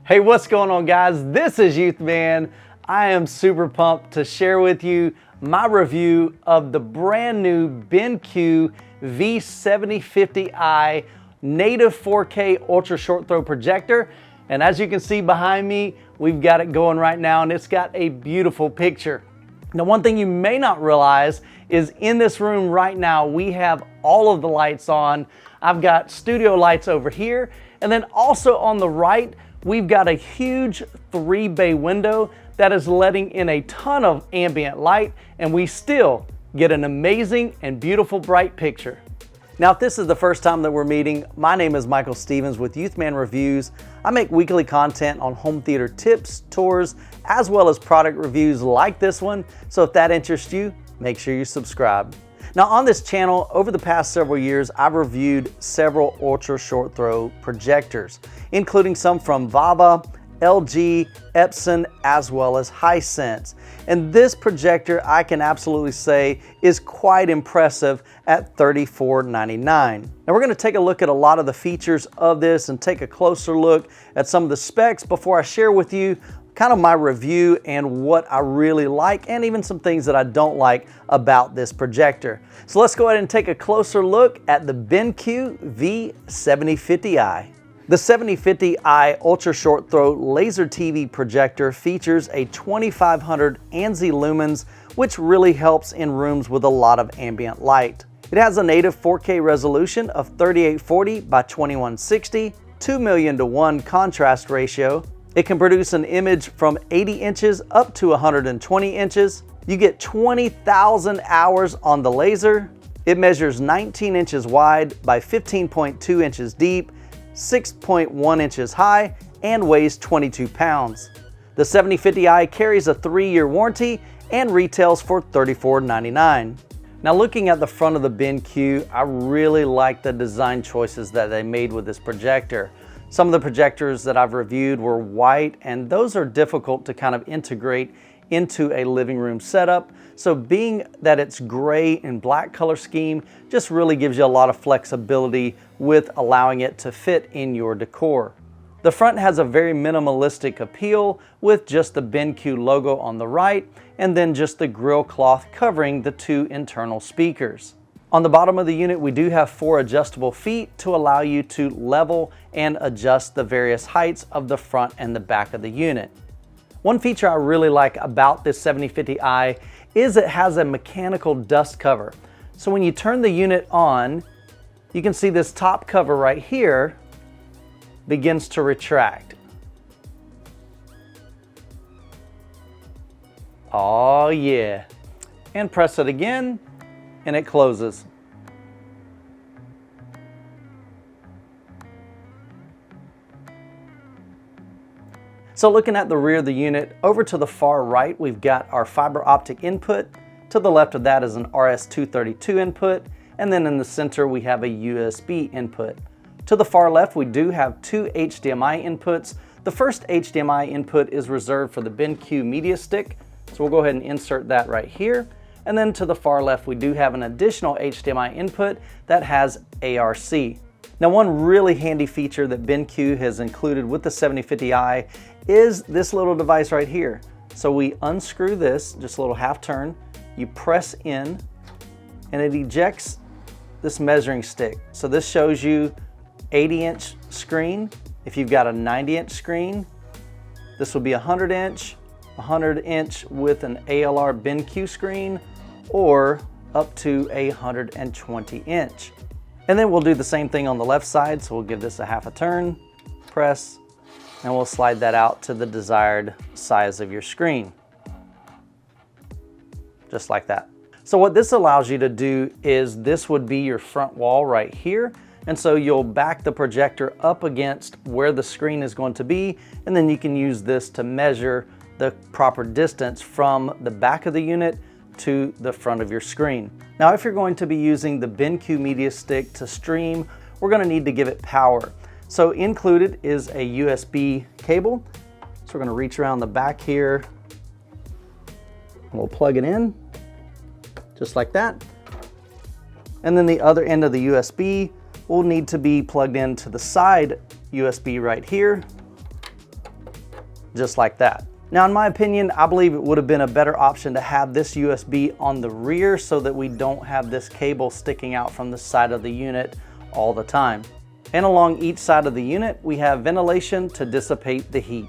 Hey, what's going on, guys? This is Youthman. I am super pumped to share with you my review of the brand new BenQ V7050i native 4K ultra short throw projector. And as you can see behind me, we've got it going right now and it's got a beautiful picture. Now, one thing you may not realize is in this room right now, we have all of the lights on. I've got studio lights over here, and then also on the right, we've got a huge 3-bay window that is letting in a ton of ambient light, and we still get an amazing and beautiful bright picture. Now, if this is the first time that we're meeting, my name is Michael Stevens with Youthman Reviews. I make weekly content on home theater tips, tours, as well as product reviews like this one. So if that interests you, make sure you subscribe. Now, on this channel, over the past several years, I've reviewed several ultra short throw projectors, including some from Vava, LG, Epson, as well as Hisense. And this projector, I can absolutely say, is quite impressive at $34.99. Now, we're going to take a look at a lot of the features of this and take a closer look at some of the specs before I share with you kind of my review and what I really like, and even some things that I don't like about this projector. So let's go ahead and take a closer look at the BenQ V7050i. The 7050i Ultra Short Throw Laser TV projector features a 2500 ANSI lumens, which really helps in rooms with a lot of ambient light. It has a native 4K resolution of 3840 by 2160, 2,000,000:1 contrast ratio. It can produce an image from 80 inches up to 120 inches. You get 20,000 hours on the laser. It measures 19 inches wide by 15.2 inches deep, 6.1 inches high, and weighs 22 pounds. The 7050i carries a 3-year warranty and retails for $34.99. Now, looking at the front of the BenQ, I really like the design choices that they made with this projector. Some of the projectors that I've reviewed were white, and those are difficult to kind of integrate into a living room setup. So being that it's gray and black color scheme just really gives you a lot of flexibility with allowing it to fit in your decor. The front has a very minimalistic appeal with just the BenQ logo on the right and then just the grill cloth covering the 2 internal speakers. On the bottom of the unit, we do have 4 adjustable feet to allow you to level and adjust the various heights of the front and the back of the unit. One feature I really like about this 7050i is it has a mechanical dust cover. So when you turn the unit on, you can see this top cover right here begins to retract. Oh yeah. And press it again, and it closes. So looking at the rear of the unit, over to the far right, we've got our fiber optic input. To the left of that is an RS-232 input, and then in the center we have a USB input. To the far left, we do have 2 HDMI inputs. The first HDMI input is reserved for the BenQ media stick, so we'll go ahead and insert that right here. And then to the far left, we do have an additional HDMI input that has ARC. Now, one really handy feature that BenQ has included with the 7050i is this little device right here. So we unscrew this, just a little half turn, you press in, and it ejects this measuring stick. So this shows you 80-inch screen. If you've got a 90-inch screen, this will be 100-inch, 100-inch with an ALR BenQ screen, or up to a 120-inch. And then we'll do the same thing on the left side. So we'll give this a half a turn, press, and we'll slide that out to the desired size of your screen. Just like that. So what this allows you to do is this would be your front wall right here. And so you'll back the projector up against where the screen is going to be, and then you can use this to measure the proper distance from the back of the unit to the front of your screen. Now, if you're going to be using the BenQ media stick to stream, we're going to need to give it power. So included is a USB cable. So we're going to reach around the back here and we'll plug it in just like that. And then the other end of the USB will need to be plugged into the side USB right here. just like that. Now, in my opinion, I believe it would have been a better option to have this USB on the rear so that we don't have this cable sticking out from the side of the unit all the time. And along each side of the unit, we have ventilation to dissipate the heat.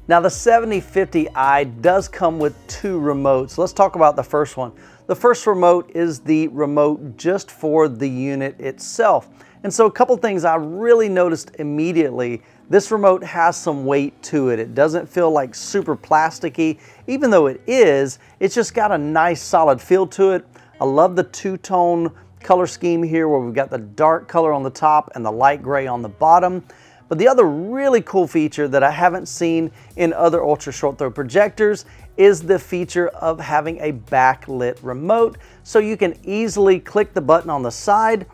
Now, the 7050i does come with two remotes. Let's talk about the first one. The first remote is the remote just for the unit itself. And so a couple things I really noticed immediately. This remote has some weight to it. It doesn't feel like super plasticky. Even though it is, it's just got a nice solid feel to it. I love the two-tone color scheme here where we've got the dark color on the top and the light gray on the bottom. But the other really cool feature that I haven't seen in other ultra short throw projectors is the feature of having a backlit remote. So you can easily click the button on the side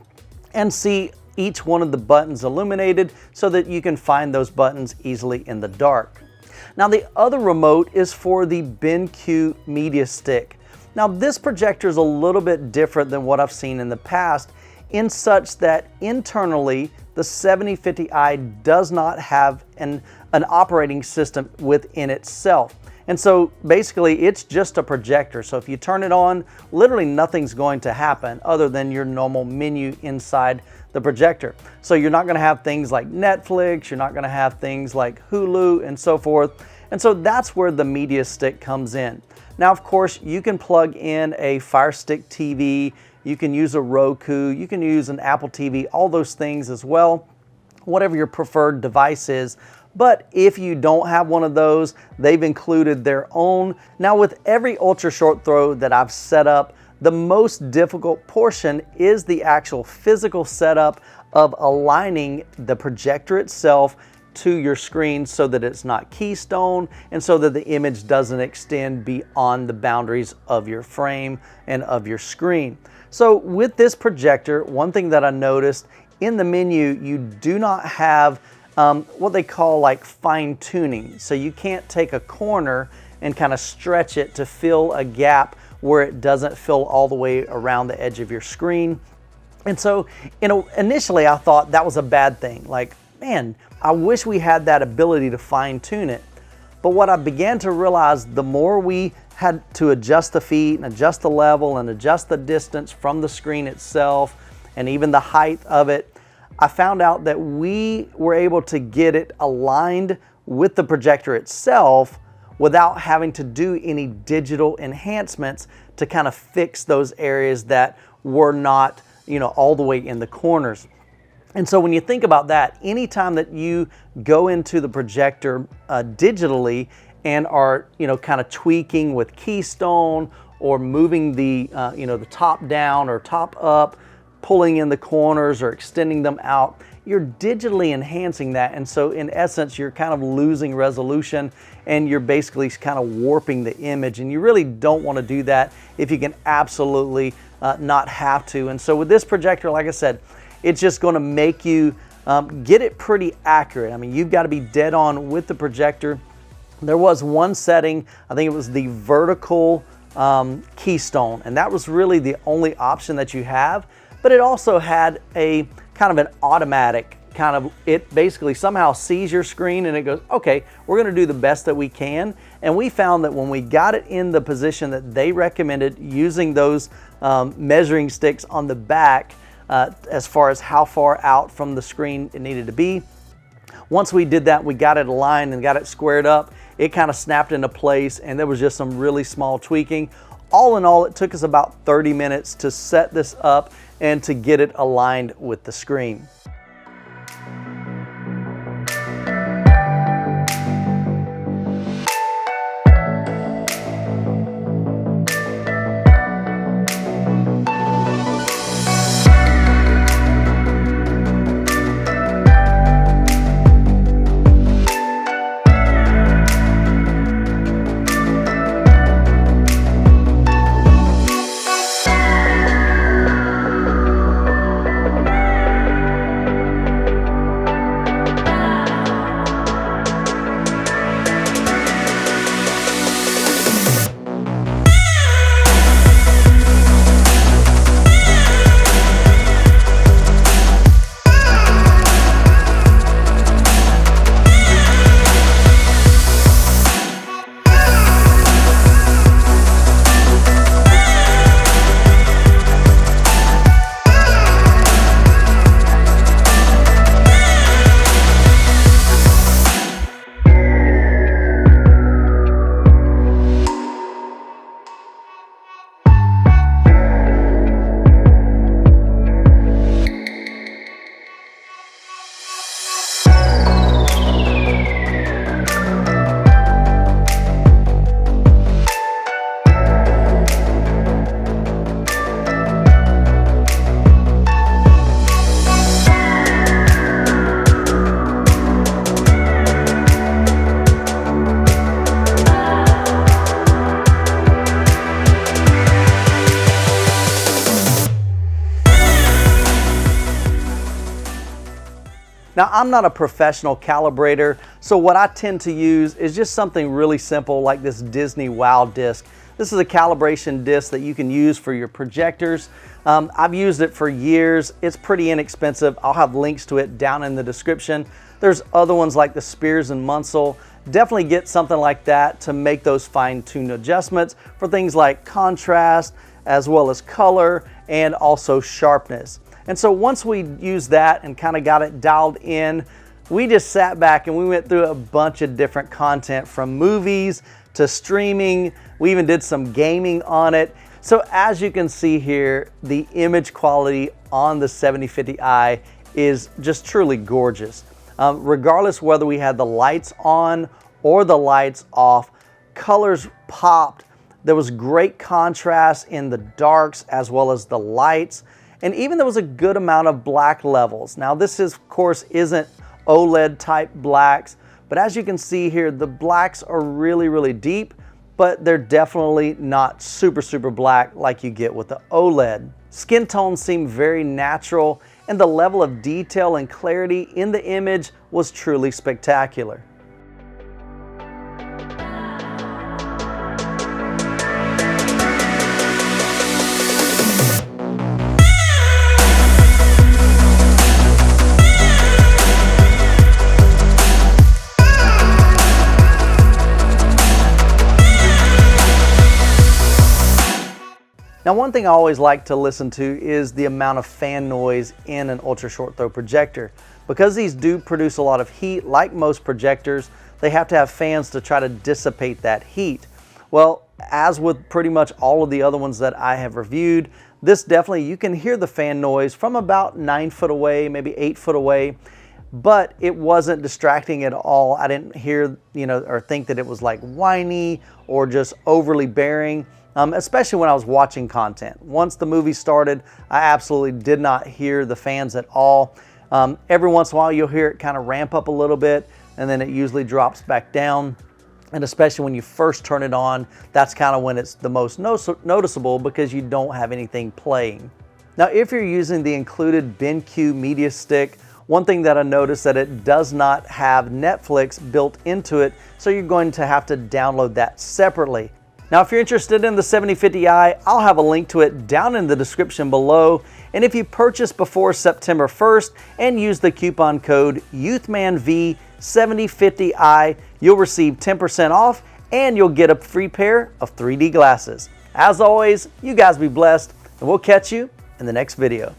and see each one of the buttons illuminated so that you can find those buttons easily in the dark. Now, the other remote is for the BenQ media stick. Now, this projector is a little bit different than what I've seen in the past in such that internally the 7050i does not have an operating system within itself. And so basically it's just a projector. So if you turn it on, literally nothing's going to happen other than your normal menu inside the projector. So you're not going to have things like Netflix, you're not going to have things like Hulu and so forth. And so that's where the media stick comes in. Now, of course, you can plug in a Fire Stick TV, you can use a Roku, you can use an Apple TV, all those things as well, whatever your preferred device is. But if you don't have one of those, they've included their own. Now, with every ultra short throw that I've set up, the most difficult portion is the actual physical setup of aligning the projector itself to your screen so that it's not Keystone and so that the image doesn't extend beyond the boundaries of your frame and of your screen. So with this projector, one thing that I noticed in the menu, you do not have what they call like fine tuning. So you can't take a corner and kind of stretch it to fill a gap where it doesn't fill all the way around the edge of your screen. And so, initially I thought that was a bad thing. Like, man, I wish we had that ability to fine tune it. But what I began to realize, the more we had to adjust the feet and adjust the level and adjust the distance from the screen itself and even the height of it, I found out that we were able to get it aligned with the projector itself without having to do any digital enhancements to kind of fix those areas that were not, all the way in the corners. And so when you think about that, anytime that you go into the projector digitally and are, kind of tweaking with Keystone or moving the, the top down or top up, pulling in the corners or extending them out, you're digitally enhancing that. And so in essence, you're kind of losing resolution and you're basically kind of warping the image. And you really don't want to do that if you can absolutely not have to. And so with this projector, like I said, it's just going to make you get it pretty accurate. I mean, you've got to be dead on with the projector. There was one setting, I think it was the vertical Keystone, and that was really the only option that you have. But it also had a kind of an automatic kind of, it basically somehow sees your screen and it goes, okay, we're going to do the best that we can. And we found that when we got it in the position that they recommended, using those measuring sticks on the back, as far as how far out from the screen it needed to be. Once we did that, we got it aligned and got it squared up. It kind of snapped into place and there was just some really small tweaking. All in all, it took us about 30 minutes to set this up and to get it aligned with the screen. Now, I'm not a professional calibrator, so what I tend to use is just something really simple like this Disney Wow disc. This is a calibration disc that you can use for your projectors. I've used it for years. It's pretty inexpensive. I'll have links to it down in the description. There's other ones like the Spears and Munsell. Definitely get something like that to make those fine-tuned adjustments for things like contrast, as well as color, and also sharpness. And so once we used that and kind of got it dialed in, we just sat back and we went through a bunch of different content, from movies to streaming. We even did some gaming on it. So as you can see here, the image quality on the 7050i is just truly gorgeous. Regardless whether we had the lights on or the lights off, colors popped. There was great contrast in the darks as well as the lights. And even there was a good amount of black levels. Now this is, of course, isn't OLED type blacks, but as you can see here, the blacks are really, really deep, but they're definitely not super black like you get with the OLED. Skin tones seem very natural, and the level of detail and clarity in the image was truly spectacular. Now, one thing I always like to listen to is the amount of fan noise in an ultra short throw projector. Because these do produce a lot of heat, like most projectors, they have to have fans to try to dissipate that heat. Well, as with pretty much all of the other ones that I have reviewed, this definitely, you can hear the fan noise from about 9 foot away, maybe 8 foot away, but it wasn't distracting at all. I didn't hear, or think that it was like whiny or just overly bearing. Especially when I was watching content. Once the movie started, I absolutely did not hear the fans at all. Every once in a while you'll hear it kind of ramp up a little bit, and then it usually drops back down. And especially when you first turn it on, that's kind of when it's the most noticeable, because you don't have anything playing. Now, if you're using the included BenQ media stick, one thing that I noticed that it does not have Netflix built into it, so you're going to have to download that separately. Now, if you're interested in the 7050i, I'll have a link to it down in the description below. And if you purchase before September 1st and use the coupon code Youthman V7050i, you'll receive 10% off and you'll get a free pair of 3D glasses. As always, you guys be blessed, and we'll catch you in the next video.